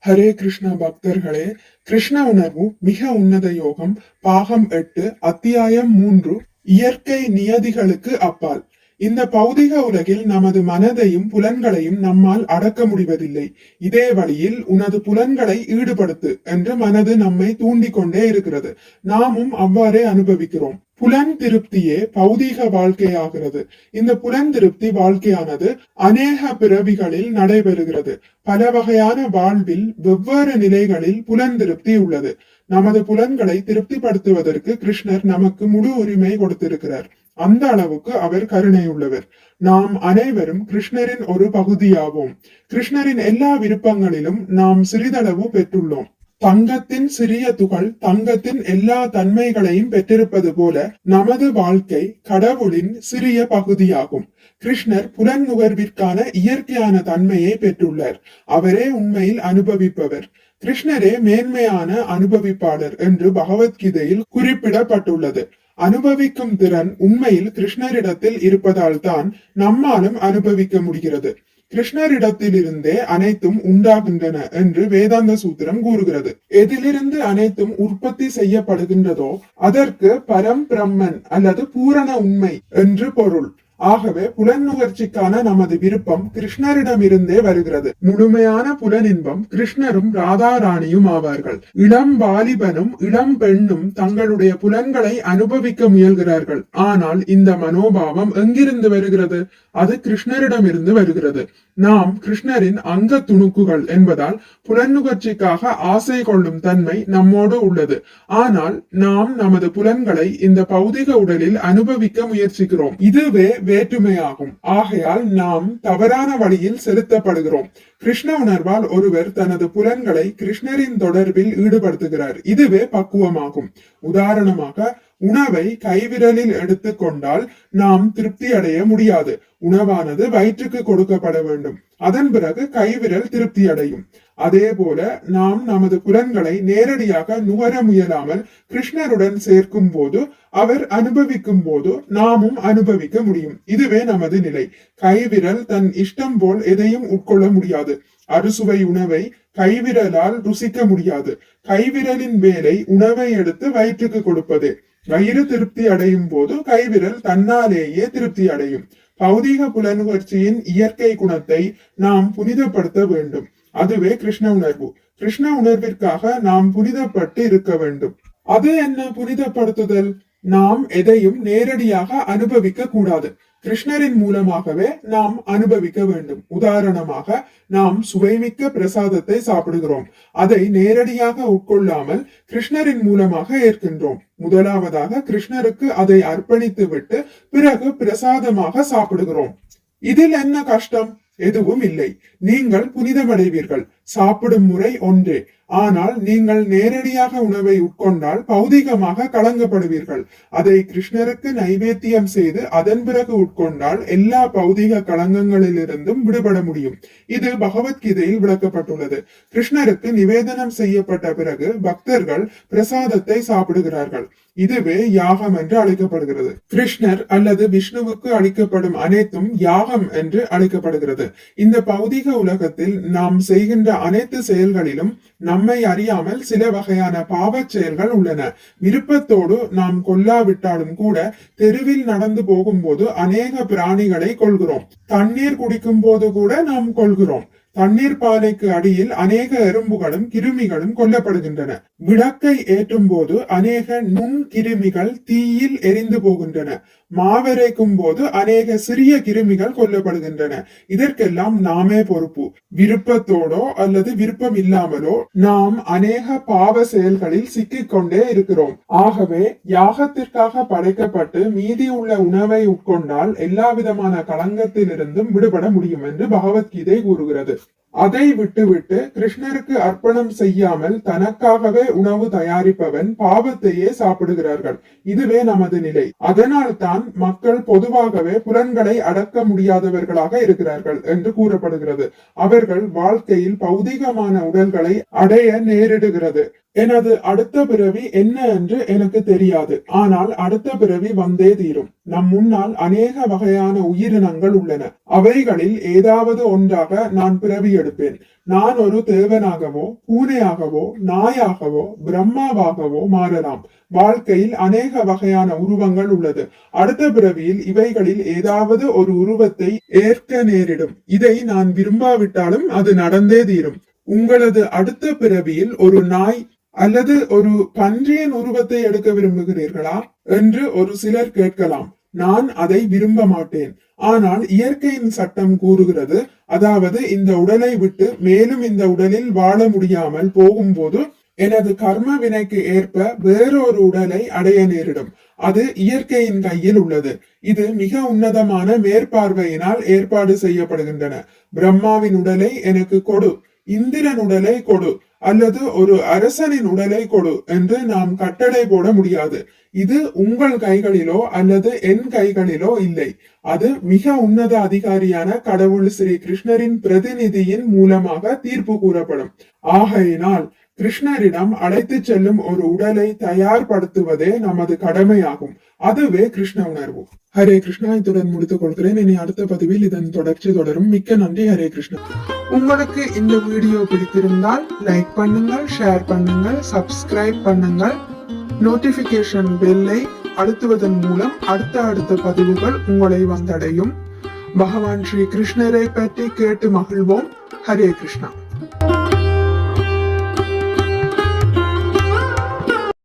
ஹரே கிருஷ்ண பக்தர்களே, கிருஷ்ண உணர்வு மிக உன்னத யோகம், பாகம் 8, அத்தியாயம் 3, இயற்கை நியதிகளுக்கு அப்பால். இந்த பௌதிக உலகில் நமது மனதையும் புலன்களையும் நம்மால் அடக்க முடிவதில்லை. இதே வழியில் உனது புலன்களை ஈடுபடுத்து என்று மனது நம்மை தூண்டிக் கொண்டே இருக்கிறது. நாமும் அவ்வாறே அனுபவிக்கிறோம். புலன் திருப்தியே பௌதீக வாழ்க்கையாகிறது. இந்த புலன் திருப்தி வாழ்க்கையானது அநேக பிறவிகளில் நடைபெறுகிறது. பல வகையான வாழ்வில் வெவ்வேறு நிலைகளில் புலன் திருப்தி உள்ளது. நமது புலன்களை திருப்திப்படுத்துவதற்கு கிருஷ்ணர் நமக்கு முழு உரிமை கொடுத்திருக்கிறார். அந்த அளவுக்கு அவர் கருணை உள்ளவர். நாம் அனைவரும் கிருஷ்ணரின் ஒரு பகுதியாவோம். கிருஷ்ணரின் எல்லா விருப்பங்களிலும் நாம் சிறிதளவு பெற்றுள்ளோம். தங்கத்தின் சிறிய துகள் தங்கத்தின் எல்லா தன்மைகளையும் பெற்றிருப்பது போல நமது வாழ்க்கை கடவுளின் சிறிய பகுதியாகும். கிருஷ்ணர் புலன் நுகர்விற்கான இயற்கையான தன்மையை பெற்றுள்ளார். அவரே உண்மையில் அனுபவிப்பவர். கிருஷ்ணரே மேன்மையான அனுபவிப்பாளர் என்று பகவத்கீதையில் குறிப்பிடப்பட்டுள்ளது. அனுபவிக்கும் திறன் உண்மையில் கிருஷ்ணரிடத்தில் இருப்பதால் தான் நம்மாலும் அனுபவிக்க முடிகிறது. கிருஷ்ணரிடத்திலிருந்தே அனைத்தும் உண்டாகின்றன என்று வேதாந்த சூத்திரம் கூறுகிறது. எதிலிருந்து அனைத்தும் உற்பத்தி செய்யப்படுகின்றதோ அதற்கு பரம் பிரம்மன் அல்லது பூரண உண்மை என்று பொருள். ஆகவே புலன் நுகர்ச்சிக்கான நமது விருப்பம் கிருஷ்ணரிடமிருந்தே வருகிறது. முழுமையான புலனின்பம் கிருஷ்ணரும் ராதா ராணியும் ஆவார்கள். இளம் வாலிபனும் இளம் பெண்ணும் தங்களுடைய புலன்களை அனுபவிக்க முயல்கிறார்கள். ஆனால் இந்த மனோபாவம் எங்கிருந்து வருகிறது? அது கிருஷ்ணரிடமிருந்து வருகிறது. நாம் கிருஷ்ணரின் அங்க துணுக்குகள் என்பதால் புலன் நுகர்ச்சிக்காக ஆசை கொள்ளும் தன்மை நம்மோடு உள்ளது. ஆனால் நாம் நமது புலன்களை இந்த பௌதிக உடலில் அனுபவிக்க முயற்சிக்கிறோம். இதுவே வேற்றுமையாகும். ஆகையால் நாம் தவறான வழியில் செலுத்தப்படுகிறோம். கிருஷ்ண உணர்வால் ஒருவர் தனது புலன்களை கிருஷ்ணரின் தொடர்பில் ஈடுபடுத்துகிறார். இதுவே பக்குவமாகும். உதாரணமாக, உணவை கைவிரலில் எடுத்துக்கொண்டால் நாம் திருப்தி அடைய முடியாது. உணவானது வயிற்றுக்கு கொடுக்கப்பட வேண்டும். அதன் பிறகு கைவிரல் திருப்தி அடையும். அதே போல நாம் நமது புலன்களை நேரடியாக நுகர முயலாமல் கிருஷ்ணருடன் சேர்க்கும் போது, அவர் அனுபவிக்கும் போது நாமும் அனுபவிக்க முடியும். இதுவே நமது நிலை. கைவிரல் தன் இஷ்டம் போல் எதையும் உட்கொள்ள முடியாது. அறுசுவை உணவை கைவிரலால் ருசிக்க முடியாது. கைவிரலின் வேலை உணவை எடுத்து வயிற்றுக்கு கொடுப்பதே. வயிறு திருப்தி அடையும் போது கைவிரல் தன்னாலேயே திருப்தி அடையும். பௌதீக புலனுணர்ச்சியின் இயற்கை குணத்தை நாம் புனிதப்படுத்த வேண்டும். அதுவே கிருஷ்ண உணர்வு. கிருஷ்ண உணர்விற்காக நாம் புனிதப்பட்டு இருக்க வேண்டும். அது என்ன புனிதப்படுத்துதல்? நாம் எதையும் நேரடியாக அனுபவிக்க கூடாது. கிருஷ்ணரின் மூலமாகவே நாம் அனுபவிக்க வேண்டும். உதாரணமாக, நாம் சுவைமிக்க பிரசாதத்தை சாப்பிடுகிறோம். அதை நேரடியாக உட்கொள்ளாமல் கிருஷ்ணரின் மூலமாக ஏற்கின்றோம். முதலாவதாக கிருஷ்ணருக்கு அதை அர்ப்பணித்து விட்டு பிறகு பிரசாதமாக சாப்பிடுகிறோம். இதில் என்ன கஷ்டம்? எதுவும் இல்லை. நீங்கள் புனிதமடைவீர்கள். சாப்பிடும் முறை ஒன்றே. ஆனால் நீங்கள் நேரடியாக உணவை உட்கொண்டால் பௌதிகமாக களங்கப்படுவீர்கள். அதை கிருஷ்ணருக்கு நைவேத்தியம் செய்து அதன் பிறகு உட்கொண்டால் எல்லா பௌதிக களங்கங்களிலிருந்தும் விடுபட முடியும். இது பகவத்கீதையில் விளக்கப்பட்டுள்ளது. கிருஷ்ணருக்கு நிவேதனம் செய்யப்பட்ட பிறகு பக்தர்கள் பிரசாதத்தை சாப்பிடுகிறார்கள். இதுவே யாகம் என்று அழைக்கப்படுகிறது. கிருஷ்ணர் அல்லது விஷ்ணுவுக்கு அளிக்கப்படும் அனைத்தும் யாகம் என்று அழைக்கப்படுகிறது. இந்த பௌதிக உலகத்தில் நாம் செய்கின்ற அனைத்து செயல்களிலும் நம்மை அறியாமல் சில வகையான பாவச் செயல்கள் உள்ளன. விருப்பத்தோடு நாம் கொல்லாவிட்டாலும் கூட தெருவில் நடந்து போகும்போது அநேக பிராணிகளை கொல்கிறோம். தண்ணீர் குடிக்கும் போது கூட நாம் கொல்கிறோம். தண்ணீர் பானைக்கு அடியில் அநேக எறும்புகளும் கிருமிகளும் கொல்லப்படுகின்றன. விளக்கை ஏற்றும் போது அநேக நுண் கிருமிகள் தீயில் எரிந்து போகின்றன. மாவரைக்கும் போது அநேக சிறிய கிருமிகள் கொல்லப்படுகின்றன. இதற்கெல்லாம் நாமே பொறுப்பு. விருப்பத்தோடோ அல்லது விருப்பம் இல்லாமலோ நாம் அநேக பாவ செயல்களில் சிக்கிக் கொண்டே இருக்கிறோம். ஆகவே யாகத்திற்காக படைக்கப்பட்டு மீதி உள்ள உணவை உட்கொண்டால் எல்லா விதமான களங்கத்திலிருந்தும் விடுபட முடியும் என்று பகவத்கீதை கூறுகிறது. அதை விட்டுவிட்டு கிருஷ்ணருக்கு அர்ப்பணம் செய்யாமல் தனக்காகவே உணவு தயாரிப்பவன் பாவத்தையே சாப்பிடுகிறார்கள். இதுவே நமது நிலை. அதனால் தான் மக்கள் பொதுவாகவே புலன்களை அடக்க முடியாதவர்களாக இருக்கிறார்கள் என்று கூறப்படுகிறது. அவர்கள் வாழ்க்கையில் பௌதிகமான உடல்களை அடைய நேரிடுகிறது. எனது அடுத்த பிறவி என்ன என்று எனக்கு தெரியாது. ஆனால் அடுத்த பிறவி வந்தே தீரும். நம் முன்னால் அநேக வகையான உயிரினங்கள் உள்ளன. அவைகளில் ஏதாவது ஒன்றாக நான் பிறவி எடுப்பேன். நான் ஒரு தேவனாகவோ, பூனையாகவோ, நாயாகவோ, பிரம்மாவாகவோ மாறலாம். வாழ்க்கையில் அநேக வகையான உருவங்கள் உள்ளது. அடுத்த பிறவியில் இவைகளில் ஏதாவது ஒரு உருவத்தை ஏற்க நேரிடும். இதை நான் விரும்பாவிட்டாலும் அது நடந்தே தீரும். உங்களது அடுத்த பிறவியில் ஒரு நாய் அல்லது ஒரு பன்றியின் உருவத்தை எடுக்க விரும்புகிறீர்களா என்று ஒரு சிலர் கேட்கலாம். நான் அதை விரும்ப மாட்டேன். ஆனால் இயற்கையின் சட்டம் கூறுகிறது, அதாவது இந்த உடலை விட்டு மேலும் இந்த உடலில் வாழ முடியாமல் போகும்போது எனது கர்ம வினைக்கு ஏற்ப வேறொரு உடலை அடைய நேரிடும். அது இயற்கையின் கையில் உள்ளது. இது மிக உன்னதமான மேற்பார்வையினால் ஏற்பாடு செய்யப்படுகின்றன. பிரம்மாவின் உடலை எனக்கு கொடு, இந்திரன் உடலை கொடு, அல்லது ஒரு அரசனின் உடலை கொடு என்று நாம் கட்டளை போட முடியாது. இது உங்கள் கைகளிலோ அல்லது என் கைகளிலோ இல்லை. அது மிக உன்னத அதிகாரியான கடவுள் ஸ்ரீ கிருஷ்ணரின் பிரதிநிதியின் மூலமாக தீர்ப்பு கூறப்படும். ஆகையினால் கிருஷ்ணரிடம் அழைத்து செல்லும் ஒரு உடலை தயார்படுத்துவதே நமது கடமையாகும். அதுவே கிருஷ்ண உணர்வு. ஹரே கிருஷ்ணா. இத்துடன் முடித்துக் கொள்கிறேன். இனி அடுத்த பதிவில் இதன் தொடர்ச்சி தொடரும். மிக்க நன்றி. ஹரே கிருஷ்ணா. உங்களுக்கு இந்த வீடியோ பிடித்திருந்தால் லைக் பண்ணுங்கள், ஷேர் பண்ணுங்கள், சப்ஸ்கிரைப் பண்ணுங்கள். நோட்டிபிகேஷன் பெல்லை அழுத்துவதன் மூலம் அடுத்த பதிவுகள் உங்களை வந்தடையும். பகவான் ஸ்ரீ கிருஷ்ணரை பற்றி கேட்டு மகிழ்வோம். ஹரே கிருஷ்ணா.